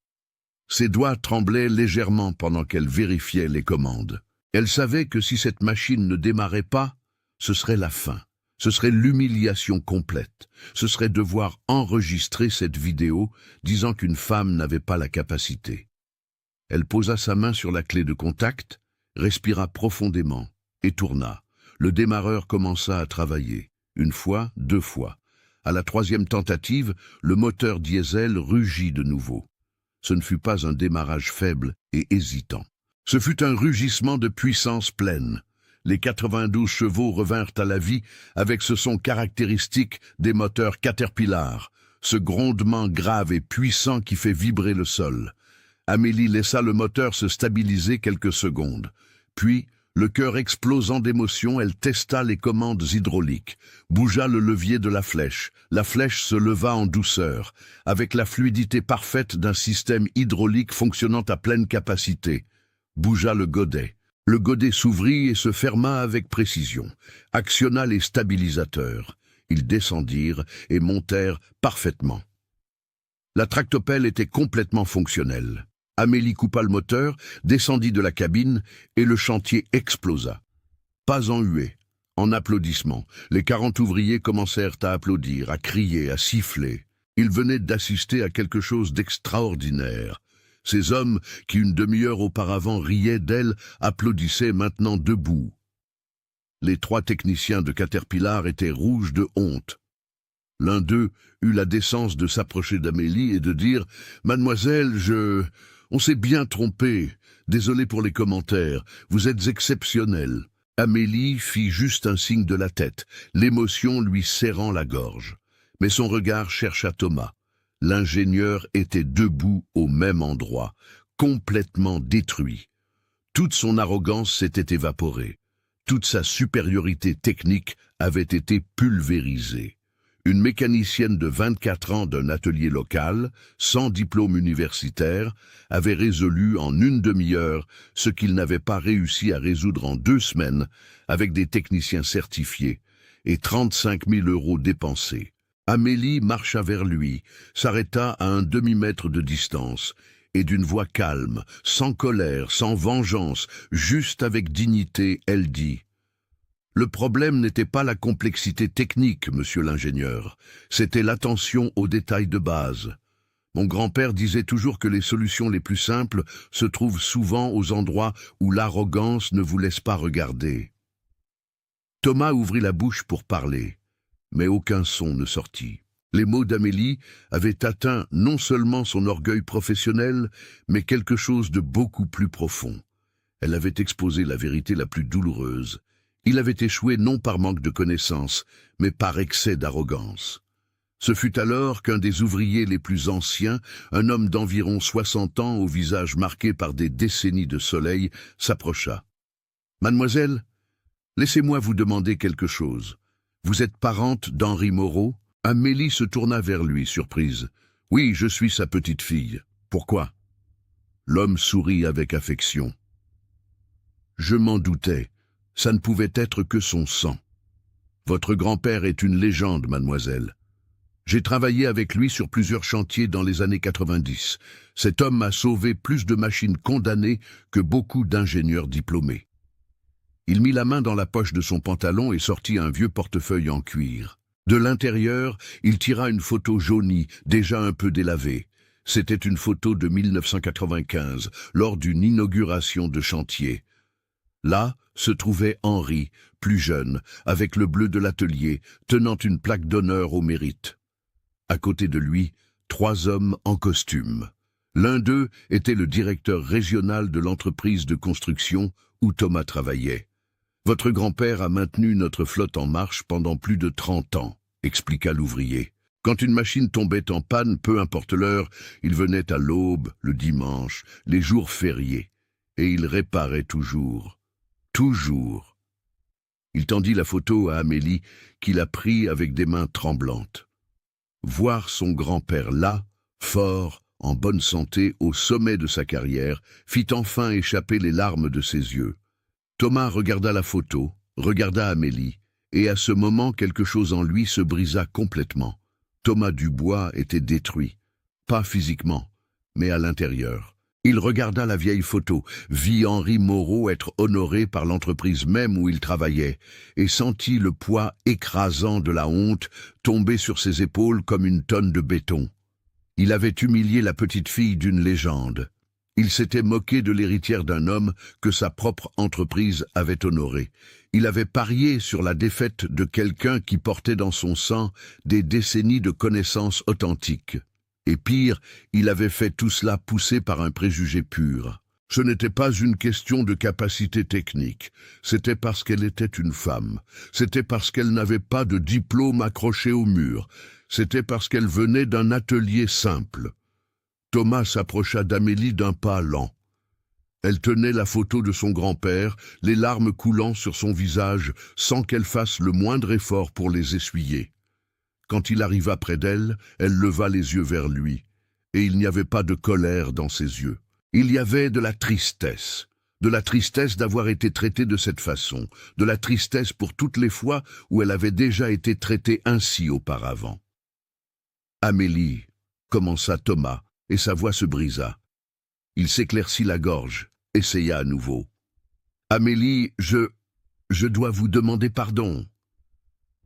Ses doigts tremblaient légèrement pendant qu'elle vérifiait les commandes. Elle savait que si cette machine ne démarrait pas, ce serait la fin. Ce serait l'humiliation complète. Ce serait devoir enregistrer cette vidéo disant qu'une femme n'avait pas la capacité. Elle posa sa main sur la clé de contact, respira profondément et tourna. Le démarreur commença à travailler. 1 fois, 2 fois. À la 3e tentative, le moteur diesel rugit de nouveau. Ce ne fut pas un démarrage faible et hésitant. Ce fut un rugissement de puissance pleine. Les 92 chevaux revinrent à la vie avec ce son caractéristique des moteurs Caterpillar, ce grondement grave et puissant qui fait vibrer le sol. Amélie laissa le moteur se stabiliser quelques secondes. Puis, le cœur explosant d'émotion, elle testa les commandes hydrauliques, bougea le levier de la flèche. La flèche se leva en douceur, avec la fluidité parfaite d'un système hydraulique fonctionnant à pleine capacité. Bougea le godet. Le godet s'ouvrit et se ferma avec précision, actionna les stabilisateurs. Ils descendirent et montèrent parfaitement. La tractopelle était complètement fonctionnelle. Amélie coupa le moteur, descendit de la cabine et le chantier explosa. Pas en huée, en applaudissements. Les 40 ouvriers commencèrent à applaudir, à crier, à siffler. Ils venaient d'assister à quelque chose d'extraordinaire. Ces hommes, qui une demi-heure auparavant riaient d'elle, applaudissaient maintenant debout. Les 3 techniciens de Caterpillar étaient rouges de honte. L'un d'eux eut la décence de s'approcher d'Amélie et de dire « Mademoiselle, on s'est bien trompé. Désolé pour les commentaires. Vous êtes exceptionnelle. » Amélie fit juste un signe de la tête, l'émotion lui serrant la gorge. Mais son regard chercha Thomas. L'ingénieur était debout au même endroit, complètement détruit. Toute son arrogance s'était évaporée. Toute sa supériorité technique avait été pulvérisée. Une mécanicienne de 24 ans d'un atelier local, sans diplôme universitaire, avait résolu en 1 demi-heure ce qu'il n'avait pas réussi à résoudre en 2 semaines avec des techniciens certifiés et 35 000 € dépensés. Amélie marcha vers lui, s'arrêta à un demi-mètre de distance et d'une voix calme, sans colère, sans vengeance, juste avec dignité, elle dit « Le problème n'était pas la complexité technique, monsieur l'ingénieur, c'était l'attention aux détails de base. Mon grand-père disait toujours que les solutions les plus simples se trouvent souvent aux endroits où l'arrogance ne vous laisse pas regarder. » Thomas ouvrit la bouche pour parler, mais aucun son ne sortit. Les mots d'Amélie avaient atteint non seulement son orgueil professionnel, mais quelque chose de beaucoup plus profond. Elle avait exposé la vérité la plus douloureuse. Il avait échoué non par manque de connaissances, mais par excès d'arrogance. Ce fut alors qu'un des ouvriers les plus anciens, un homme d'environ 60 ans au visage marqué par des décennies de soleil, s'approcha. « Mademoiselle, laissez-moi vous demander quelque chose. Vous êtes parente d'Henri Moreau ?» Amélie se tourna vers lui, surprise. « Oui, je suis sa petite-fille. Pourquoi ?» L'homme sourit avec affection. « Je m'en doutais. Ça ne pouvait être que son sang. Votre grand-père est une légende, mademoiselle. J'ai travaillé avec lui sur plusieurs chantiers dans les années 90. Cet homme a sauvé plus de machines condamnées que beaucoup d'ingénieurs diplômés. Il mit la main dans la poche de son pantalon et sortit un vieux portefeuille en cuir. De l'intérieur, il tira une photo jaunie, déjà un peu délavée. C'était une photo de 1995, lors d'une inauguration de chantier. Là se trouvait Henri, plus jeune, avec le bleu de l'atelier, tenant une plaque d'honneur au mérite. À côté de lui, 3 hommes en costume. L'un d'eux était le directeur régional de l'entreprise de construction où Thomas travaillait. « Votre grand-père a maintenu notre flotte en marche pendant plus de 30 ans, expliqua l'ouvrier. Quand une machine tombait en panne, peu importe l'heure, il venait à l'aube, le dimanche, les jours fériés, et il réparait toujours. Toujours. » Il tendit la photo à Amélie, qui la prit avec des mains tremblantes. Voir son grand-père là, fort, en bonne santé, au sommet de sa carrière, fit enfin échapper les larmes de ses yeux. Thomas regarda la photo, regarda Amélie, et à ce moment quelque chose en lui se brisa complètement. Thomas Dubois était détruit, pas physiquement, mais à l'intérieur. Il regarda la vieille photo, vit Henri Moreau être honoré par l'entreprise même où il travaillait, et sentit le poids écrasant de la honte tomber sur ses épaules comme une tonne de béton. Il avait humilié la petite fille d'une légende. Il s'était moqué de l'héritière d'un homme que sa propre entreprise avait honoré. Il avait parié sur la défaite de quelqu'un qui portait dans son sang des décennies de connaissances authentiques. Et pire, il avait fait tout cela poussé par un préjugé pur. Ce n'était pas une question de capacité technique, c'était parce qu'elle était une femme, c'était parce qu'elle n'avait pas de diplôme accroché au mur, c'était parce qu'elle venait d'un atelier simple. Thomas s'approcha d'Amélie d'un pas lent. Elle tenait la photo de son grand-père, les larmes coulant sur son visage sans qu'elle fasse le moindre effort pour les essuyer. Quand il arriva près d'elle, elle leva les yeux vers lui, et il n'y avait pas de colère dans ses yeux. Il y avait de la tristesse d'avoir été traitée de cette façon, de la tristesse pour toutes les fois où elle avait déjà été traitée ainsi auparavant. « Amélie » commença Thomas, et sa voix se brisa. Il s'éclaircit la gorge, essaya à nouveau. « Amélie, je dois vous demander pardon. »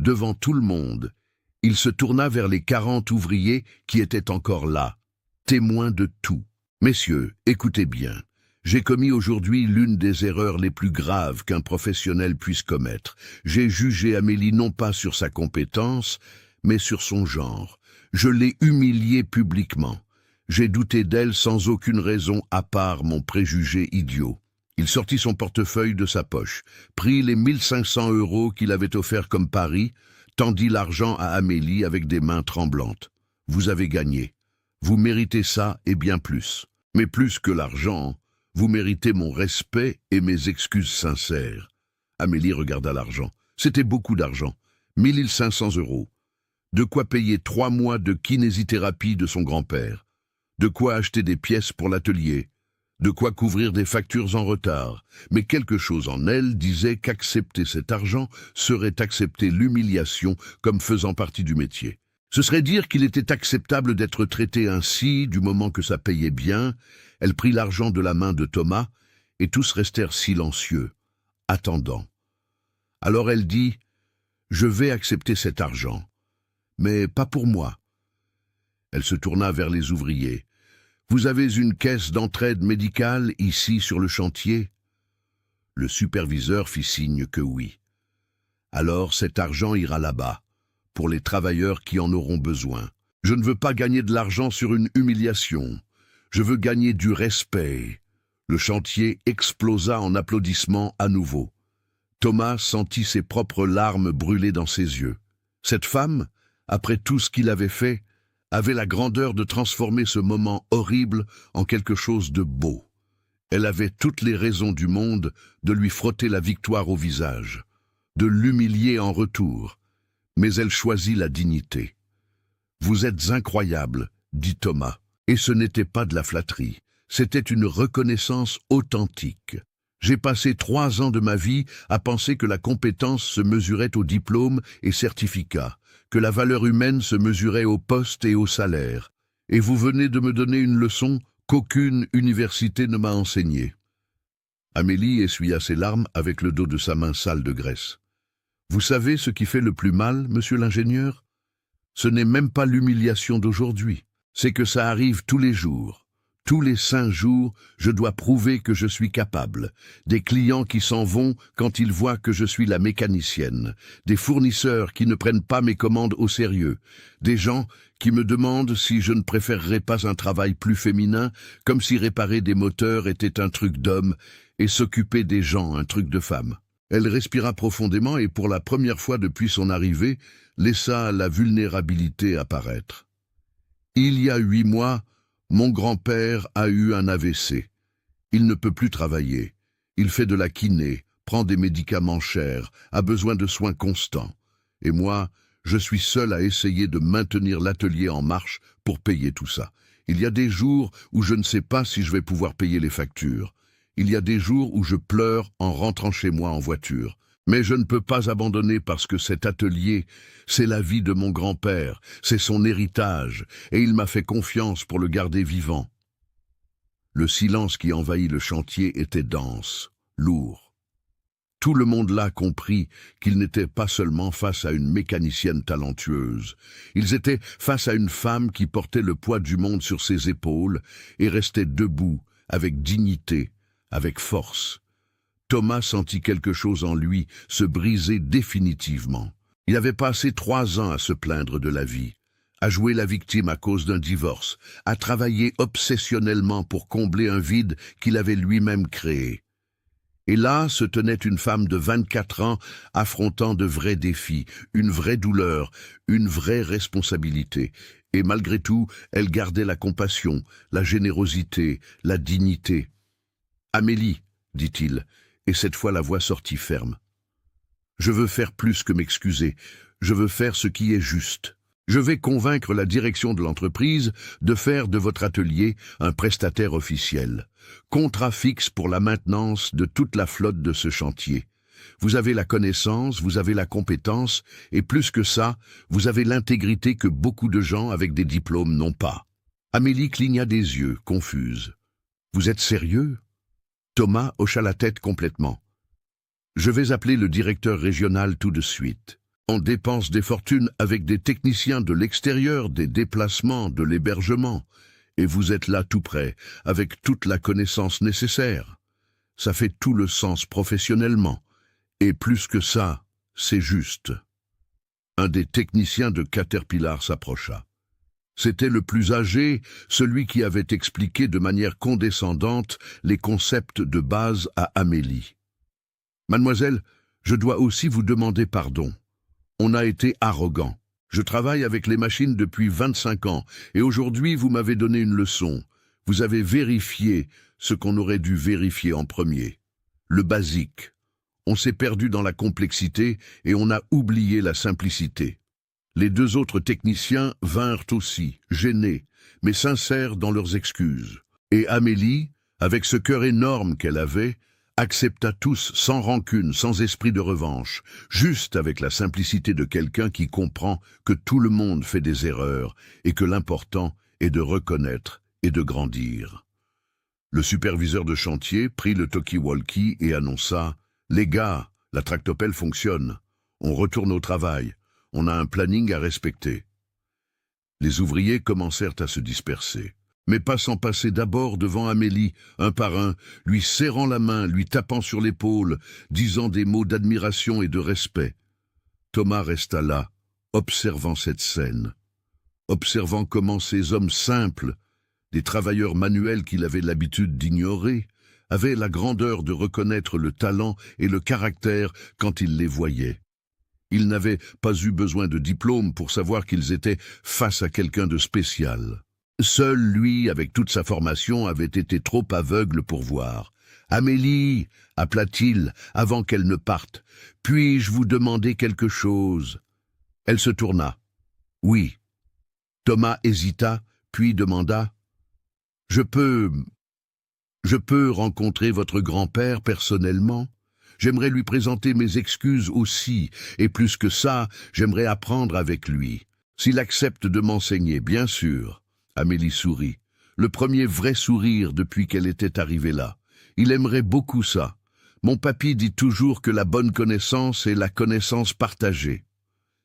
Devant tout le monde, il se tourna vers les 40 ouvriers qui étaient encore là, témoins de tout. « Messieurs, écoutez bien. J'ai commis aujourd'hui l'une des erreurs les plus graves qu'un professionnel puisse commettre. J'ai jugé Amélie non pas sur sa compétence, mais sur son genre. Je l'ai humiliée publiquement. J'ai douté d'elle sans aucune raison à part mon préjugé idiot. » Il sortit son portefeuille de sa poche, prit les 1500 € qu'il avait offerts comme pari, tendit l'argent à Amélie avec des mains tremblantes. « Vous avez gagné. Vous méritez ça et bien plus. Mais plus que l'argent, vous méritez mon respect et mes excuses sincères. » Amélie regarda l'argent. C'était beaucoup d'argent. 1500 €. De quoi payer 3 mois de kinésithérapie de son grand-père. De quoi acheter des pièces pour l'atelier. De quoi couvrir des factures en retard. Mais quelque chose en elle disait qu'accepter cet argent serait accepter l'humiliation comme faisant partie du métier. Ce serait dire qu'il était acceptable d'être traité ainsi du moment que ça payait bien. Elle prit l'argent de la main de Thomas et tous restèrent silencieux, attendant. Alors elle dit « Je vais accepter cet argent, mais pas pour moi. » Elle se tourna vers les ouvriers. « Vous avez une caisse d'entraide médicale ici sur le chantier ?» Le superviseur fit signe que oui. « Alors cet argent ira là-bas, pour les travailleurs qui en auront besoin. Je ne veux pas gagner de l'argent sur une humiliation. Je veux gagner du respect. » Le chantier explosa en applaudissements à nouveau. Thomas sentit ses propres larmes brûler dans ses yeux. Cette femme, après tout ce qu'il avait fait, avait la grandeur de transformer ce moment horrible en quelque chose de beau. Elle avait toutes les raisons du monde de lui frotter la victoire au visage, de l'humilier en retour, mais elle choisit la dignité. « Vous êtes incroyable, » dit Thomas, et ce n'était pas de la flatterie, c'était une reconnaissance authentique. J'ai passé 3 ans de ma vie à penser que la compétence se mesurait aux diplômes et certificats, que la valeur humaine se mesurait au poste et au salaire, et vous venez de me donner une leçon qu'aucune université ne m'a enseignée. Amélie essuya ses larmes avec le dos de sa main sale de graisse. Vous savez ce qui fait le plus mal, monsieur l'ingénieur? Ce n'est même pas l'humiliation d'aujourd'hui, c'est que ça arrive tous les jours. Tous les 5 jours, je dois prouver que je suis capable. Des clients qui s'en vont quand ils voient que je suis la mécanicienne. Des fournisseurs qui ne prennent pas mes commandes au sérieux. Des gens qui me demandent si je ne préférerais pas un travail plus féminin, comme si réparer des moteurs était un truc d'homme et s'occuper des gens un truc de femme. Elle respira profondément et pour la première fois depuis son arrivée, laissa la vulnérabilité apparaître. Il y a 8 mois, mon grand-père a eu un AVC. Il ne peut plus travailler. Il fait de la kiné, prend des médicaments chers, a besoin de soins constants. Et moi, je suis seul à essayer de maintenir l'atelier en marche pour payer tout ça. Il y a des jours où je ne sais pas si je vais pouvoir payer les factures. Il y a des jours où je pleure en rentrant chez moi en voiture. Mais je ne peux pas abandonner parce que cet atelier, c'est la vie de mon grand-père, c'est son héritage, et il m'a fait confiance pour le garder vivant. Le silence qui envahit le chantier était dense, lourd. Tout le monde là comprit qu'ils n'étaient pas seulement face à une mécanicienne talentueuse. Ils étaient face à une femme qui portait le poids du monde sur ses épaules et restait debout, avec dignité, avec force. Thomas sentit quelque chose en lui se briser définitivement. Il avait passé 3 ans à se plaindre de la vie, à jouer la victime à cause d'un divorce, à travailler obsessionnellement pour combler un vide qu'il avait lui-même créé. Et là se tenait une femme de 24 ans affrontant de vrais défis, une vraie douleur, une vraie responsabilité. Et malgré tout, elle gardait la compassion, la générosité, la dignité. « Amélie, dit-il, et cette fois la voix sortit ferme. Je veux faire plus que m'excuser, je veux faire ce qui est juste. Je vais convaincre la direction de l'entreprise de faire de votre atelier un prestataire officiel. Contrat fixe pour la maintenance de toute la flotte de ce chantier. Vous avez la connaissance, vous avez la compétence, et plus que ça, vous avez l'intégrité que beaucoup de gens avec des diplômes n'ont pas. » Amélie cligna des yeux, confuse. « Vous êtes sérieux ?» Thomas hocha la tête complètement. « Je vais appeler le directeur régional tout de suite. On dépense des fortunes avec des techniciens de l'extérieur, des déplacements, de l'hébergement. Et vous êtes là tout près, avec toute la connaissance nécessaire. Ça fait tout le sens professionnellement. Et plus que ça, c'est juste. » Un des techniciens de Caterpillar s'approcha. C'était le plus âgé, celui qui avait expliqué de manière condescendante les concepts de base à Amélie. « Mademoiselle, je dois aussi vous demander pardon. On a été arrogant. Je travaille avec les machines depuis 25 ans, et aujourd'hui vous m'avez donné une leçon. Vous avez vérifié ce qu'on aurait dû vérifier en premier. Le basique. On s'est perdu dans la complexité et on a oublié la simplicité. » Les 2 autres techniciens vinrent aussi, gênés, mais sincères dans leurs excuses. Et Amélie, avec ce cœur énorme qu'elle avait, accepta tous sans rancune, sans esprit de revanche, juste avec la simplicité de quelqu'un qui comprend que tout le monde fait des erreurs et que l'important est de reconnaître et de grandir. Le superviseur de chantier prit le talkie-walkie et annonça « Les gars, la tractopelle fonctionne. On retourne au travail. On a un planning à respecter. » Les ouvriers commencèrent à se disperser, mais pas sans passer d'abord devant Amélie, un par un, lui serrant la main, lui tapant sur l'épaule, disant des mots d'admiration et de respect. Thomas resta là, observant cette scène, observant comment ces hommes simples, des travailleurs manuels qu'il avait l'habitude d'ignorer, avaient la grandeur de reconnaître le talent et le caractère quand il les voyait. Ils n'avaient pas eu besoin de diplôme pour savoir qu'ils étaient face à quelqu'un de spécial. Seul lui, avec toute sa formation, avait été trop aveugle pour voir. « Amélie, » appela-t-il, avant qu'elle ne parte, « puis-je vous demander quelque chose ?» Elle se tourna. « Oui. » Thomas hésita, puis demanda, « Je peux rencontrer votre grand-père personnellement ? J'aimerais lui présenter mes excuses aussi, et plus que ça, j'aimerais apprendre avec lui. S'il accepte de m'enseigner, bien sûr. » Amélie sourit. Le premier vrai sourire depuis qu'elle était arrivée là. Il aimerait beaucoup ça. Mon papy dit toujours que la bonne connaissance est la connaissance partagée.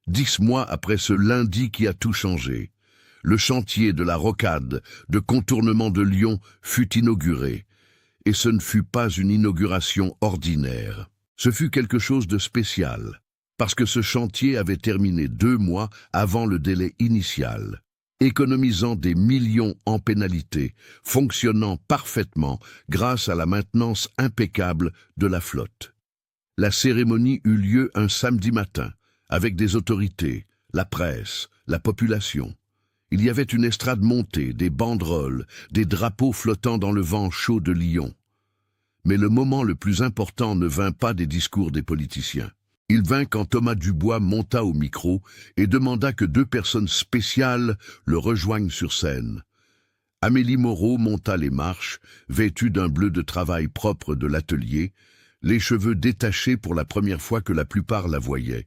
10 mois après ce lundi qui a tout changé, le chantier de la rocade de contournement de Lyon fut inauguré. Et ce ne fut pas une inauguration ordinaire. Ce fut quelque chose de spécial, parce que ce chantier avait terminé 2 mois avant le délai initial, économisant des millions en pénalités, fonctionnant parfaitement grâce à la maintenance impeccable de la flotte. La cérémonie eut lieu un samedi matin, avec des autorités, la presse, la population. Il y avait une estrade montée, des banderoles, des drapeaux flottant dans le vent chaud de Lyon. Mais le moment le plus important ne vint pas des discours des politiciens. Il vint quand Thomas Dubois monta au micro et demanda que 2 personnes spéciales le rejoignent sur scène. Amélie Moreau monta les marches, vêtue d'un bleu de travail propre de l'atelier, les cheveux détachés pour la première fois que la plupart la voyaient.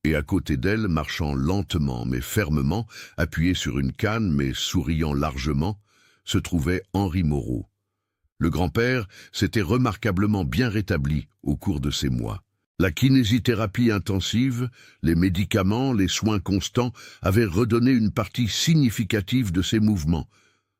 Et à côté d'elle, marchant lentement mais fermement, appuyé sur une canne mais souriant largement, se trouvait Henri Moreau. Le grand-père s'était remarquablement bien rétabli au cours de ces mois. La kinésithérapie intensive, les médicaments, les soins constants avaient redonné une partie significative de ses mouvements.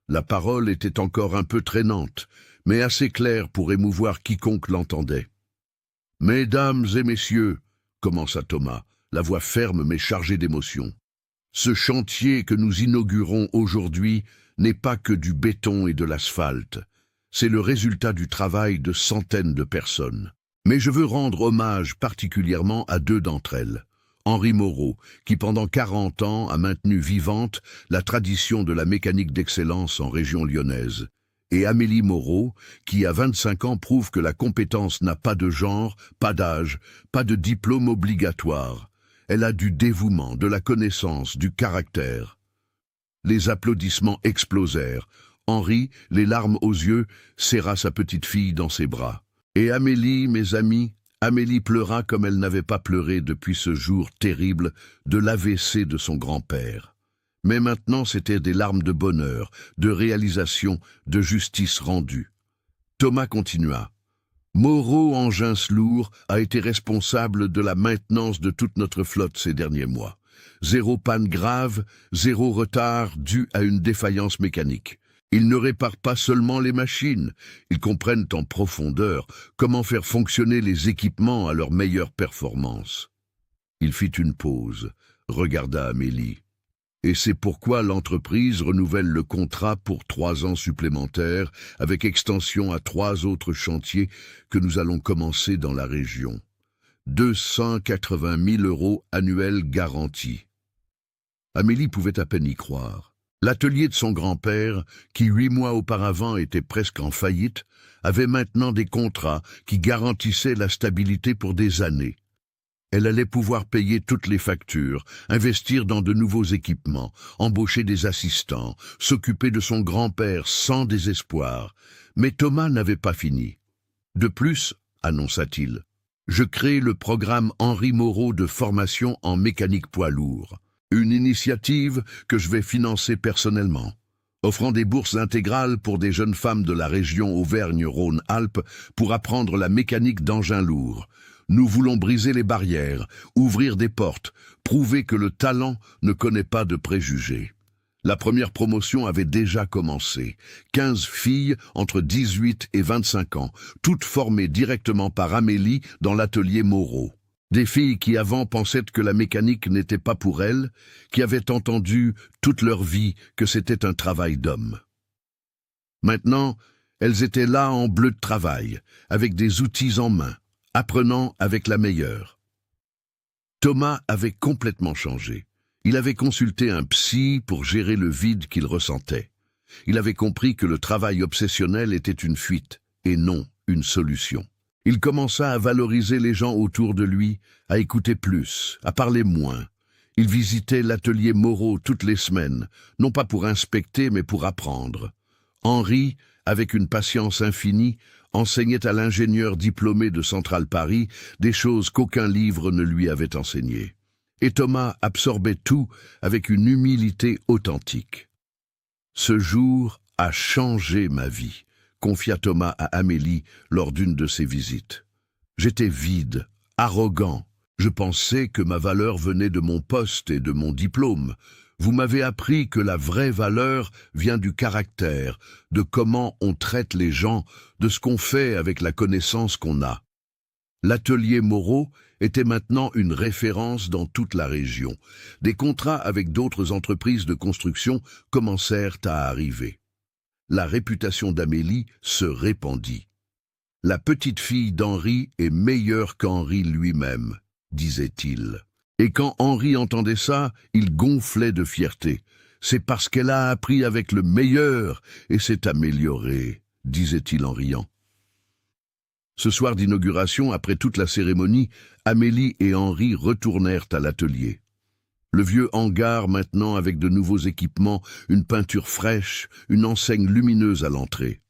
La parole était encore un peu traînante, mais assez claire pour émouvoir quiconque l'entendait. « Mesdames et messieurs, » commença Thomas, la voix ferme mais chargée d'émotion. « Ce chantier que nous inaugurons aujourd'hui n'est pas que du béton et de l'asphalte. C'est le résultat du travail de centaines de personnes. Mais je veux rendre hommage particulièrement à 2 d'entre elles. Henri Moreau, qui pendant 40 ans a maintenu vivante la tradition de la mécanique d'excellence en région lyonnaise, et Amélie Moreau, qui à 25 ans prouve que la compétence n'a pas de genre, pas d'âge, pas de diplôme obligatoire. Elle a du dévouement, de la connaissance, du caractère. » Les applaudissements explosèrent. Henri, les larmes aux yeux, serra sa petite fille dans ses bras. Et Amélie, mes amis, Amélie pleura comme elle n'avait pas pleuré depuis ce jour terrible de l'AVC de son grand-père. Mais maintenant c'étaient des larmes de bonheur, de réalisation, de justice rendue. Thomas continua. Moreau Engins-Lourds a été responsable de la maintenance de toute notre flotte ces derniers mois. 0 panne grave, 0 retard dû à une défaillance mécanique. Ils ne réparent pas seulement les machines, ils comprennent en profondeur comment faire fonctionner les équipements à leur meilleure performance. Il fit une pause, regarda Amélie. Et c'est pourquoi l'entreprise renouvelle le contrat pour 3 ans supplémentaires, avec extension à 3 autres chantiers que nous allons commencer dans la région. 280 000 € annuels garantis. Amélie pouvait à peine y croire. L'atelier de son grand-père, qui 8 mois auparavant était presque en faillite, avait maintenant des contrats qui garantissaient la stabilité pour des années. Elle allait pouvoir payer toutes les factures, investir dans de nouveaux équipements, embaucher des assistants, s'occuper de son grand-père sans désespoir. Mais Thomas n'avait pas fini. De plus, annonça-t-il, je crée le programme Henri Moreau de formation en mécanique poids lourd. Une initiative que je vais financer personnellement, offrant des bourses intégrales pour des jeunes femmes de la région Auvergne-Rhône-Alpes pour apprendre la mécanique d'engins lourds. Nous voulons briser les barrières, ouvrir des portes, prouver que le talent ne connaît pas de préjugés. La première promotion avait déjà commencé. 15 filles entre 18 et 25 ans, toutes formées directement par Amélie dans l'atelier Moreau. Des filles qui avant pensaient que la mécanique n'était pas pour elles, qui avaient entendu toute leur vie que c'était un travail d'homme. Maintenant, elles étaient là en bleu de travail, avec des outils en main, apprenant avec la meilleure. Thomas avait complètement changé. Il avait consulté un psy pour gérer le vide qu'il ressentait. Il avait compris que le travail obsessionnel était une fuite, et non une solution. Il commença à valoriser les gens autour de lui, à écouter plus, à parler moins. Il visitait l'atelier Moreau toutes les semaines, non pas pour inspecter mais pour apprendre. Henri, avec une patience infinie, enseignait à l'ingénieur diplômé de Central Paris des choses qu'aucun livre ne lui avait enseignées. Et Thomas absorbait tout avec une humilité authentique. Ce jour a changé ma vie, confia Thomas à Amélie lors d'une de ses visites. J'étais vide, arrogant. Je pensais que ma valeur venait de mon poste et de mon diplôme. Vous m'avez appris que la vraie valeur vient du caractère, de comment on traite les gens, de ce qu'on fait avec la connaissance qu'on a. L'atelier Moreau était maintenant une référence dans toute la région. Des contrats avec d'autres entreprises de construction commencèrent à arriver. La réputation d'Amélie se répandit. La petite fille d'Henri est meilleure qu'Henri lui-même, disait-il. Et quand Henri entendait ça, il gonflait de fierté. C'est parce qu'elle a appris avec le meilleur et s'est améliorée, disait-il en riant. Ce soir d'inauguration, après toute la cérémonie, Amélie et Henri retournèrent à l'atelier. Le vieux hangar maintenant avec de nouveaux équipements, une peinture fraîche, une enseigne lumineuse à l'entrée.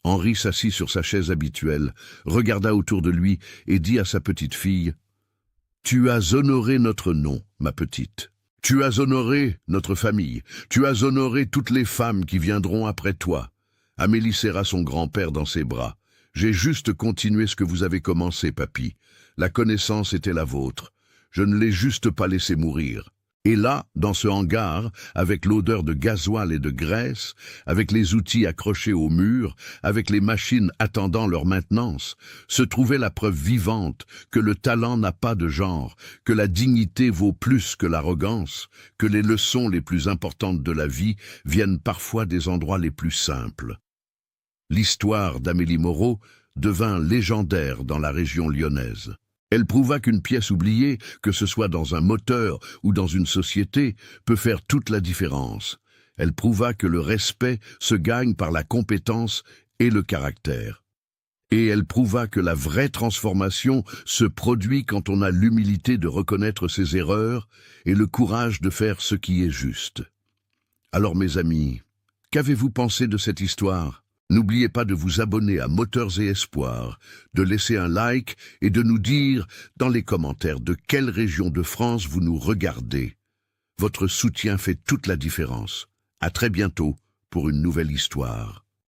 Henri s'assit sur sa chaise habituelle, regarda autour de lui et dit à sa petite fille « Tu as honoré notre nom, ma petite. Tu as honoré notre famille. Tu as honoré toutes les femmes qui viendront après toi. » Amélie serra son grand-père dans ses bras. « J'ai juste continué ce que vous avez commencé, papy. La connaissance était la vôtre. Je ne l'ai juste pas laissé mourir. » Et là, dans ce hangar, avec l'odeur de gasoil et de graisse, avec les outils accrochés au mur, avec les machines attendant leur maintenance, se trouvait la preuve vivante que le talent n'a pas de genre, que la dignité vaut plus que l'arrogance, que les leçons les plus importantes de la vie viennent parfois des endroits les plus simples. L'histoire d'Amélie Moreau devint légendaire dans la région lyonnaise. Elle prouva qu'une pièce oubliée, que ce soit dans un moteur ou dans une société, peut faire toute la différence. Elle prouva que le respect se gagne par la compétence et le caractère. Et elle prouva que la vraie transformation se produit quand on a l'humilité de reconnaître ses erreurs et le courage de faire ce qui est juste. Alors mes amis, qu'avez-vous pensé de cette histoire ? N'oubliez pas de vous abonner à Moteurs et Espoirs, de laisser un like et de nous dire dans les commentaires de quelle région de France vous nous regardez. Votre soutien fait toute la différence. À très bientôt pour une nouvelle histoire.